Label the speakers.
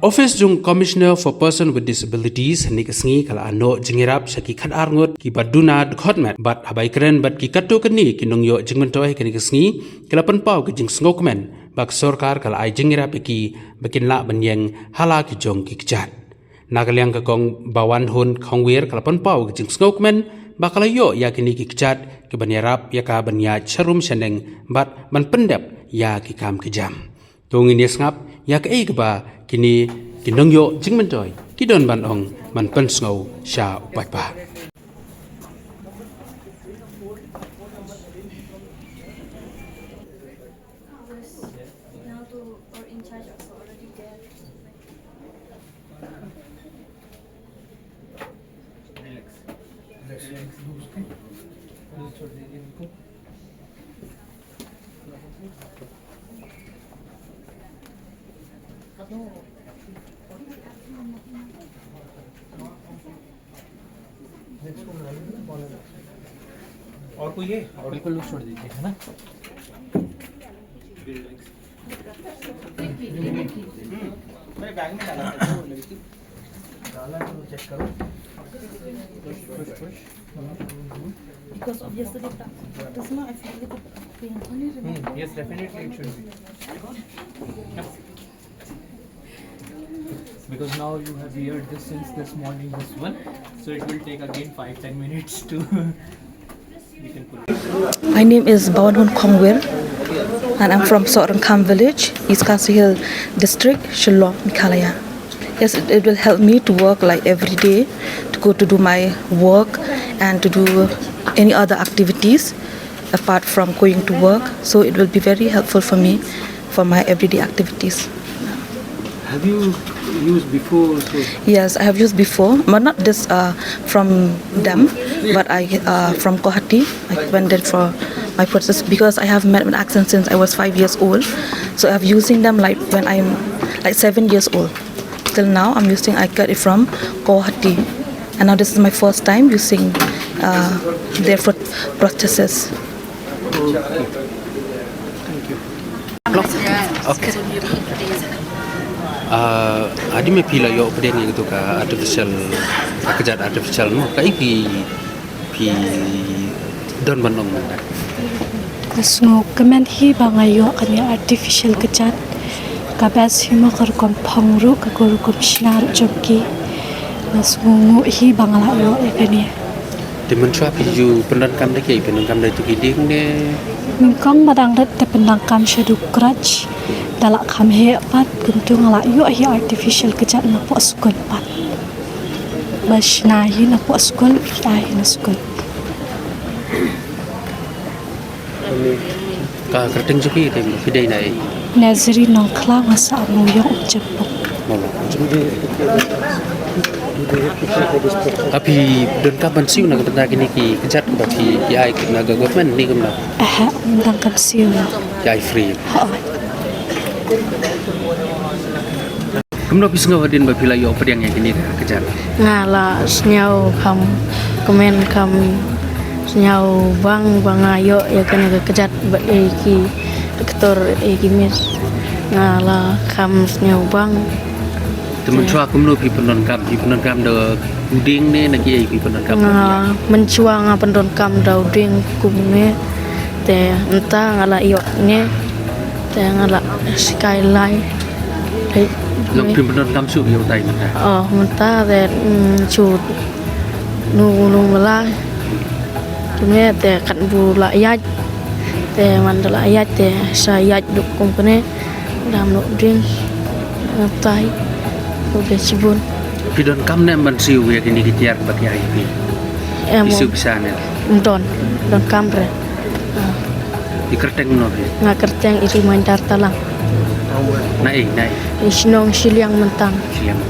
Speaker 1: Office jung Commissioner for Person with Disabilities ni kesengi kala ano jengirap syaki khat arngot ki baduna khotmat bat habai keren bat ki katu keni kinong yo jengmentoi keni kesengi kala penpau ke jeng sngokmen bak sorkar kala ai jengirap ki bakin la banyeng hala ki jong ki kjat nagaliang ka kong bawan hun khongwir kala penpau ke jeng sngokmen bakala yo ya kini ki kjat ki banyarap ya ka banya charum sheneng bat ban pendap ya ki kam ki jam tungin yes ngap ya ka ei ba kini kinong yo jingmentoy kidon ban ong man pensngau sha upai pa
Speaker 2: और कोई है और बिल्कुल लूज छोड़ दीजिए है ना मेरे बैग में डाला तो चेक करो
Speaker 3: because of yesterday practice I feel like pain
Speaker 2: yes definitely it should be because now you have weared this since this morning this one so it will take again 5-10 minutes to you can put it.
Speaker 3: My name is Bawanhun Khongwir and I'm from Sorankam village, East Khasi Hill district, Shillong, Meghalaya. Yes, it will help me to work like every day, to go to do my work and to do any other activities apart from going to work. So it will be very helpful for me for my everyday activities.
Speaker 2: Have you used before?
Speaker 3: Yes, I have used before, but not this from them, but I from Guwahati. I went there for my process because I have met an accent since I was 5 years old. So I'm using them like when I'm like 7 years old. Till now, I got it from Guwahati, and now this is my first time using their foot prosthesis.
Speaker 1: okay adi me pila yo pedeng itu ka artificial kejat artificial no kai pi don banong na
Speaker 4: Sngok kemen hi bangayo kani artificial kejat kabas himo kar kom phangru ka guru kom shnar jokki nasngu hi bangala yo ekani
Speaker 1: demonstrate pi ju pendan kam de kai pendan kam de tu kiding ne
Speaker 4: mingkong madang rat te pendang kam shadu krach dalak kam he pat kuntung ala yo hi artificial kejat na po skol pat bas na hi na po skol ai na skol
Speaker 1: ka kerteng juki de pidai nai
Speaker 4: nazri nong kla masa amu yo jepok
Speaker 1: api don ka ban siu na ka kini ki kejat ba pi ai na ga government ni kam na
Speaker 4: ndang kam siu
Speaker 1: ai free kumno pisngo hadin ba pila yo pedang yang kini kejat
Speaker 5: ngala senyau kam komen kam senyau bang ayo ya kena kejat ba ki doktor mis ngala kam senyau bang
Speaker 1: temen chua kumno pi penon kam de uding ne na ki ai pi penon kam
Speaker 5: mencuang pendon kam dau ding kumne te entah ngala iyo ne te ngala skyline
Speaker 1: long pi penon kam su yo tai na
Speaker 5: mentah te chut nu mala kumne te kan bu la yat te mandala yat te sayat duk kumne dam no ding tai udah cibun
Speaker 1: pidon kam ne man siu ya kini kitiar bagi ai pi isu bisa ne
Speaker 5: don kamre
Speaker 1: di kerteng no
Speaker 5: nga kerteng iri mandar talang
Speaker 1: nai
Speaker 5: isnong siliang mentang
Speaker 1: siam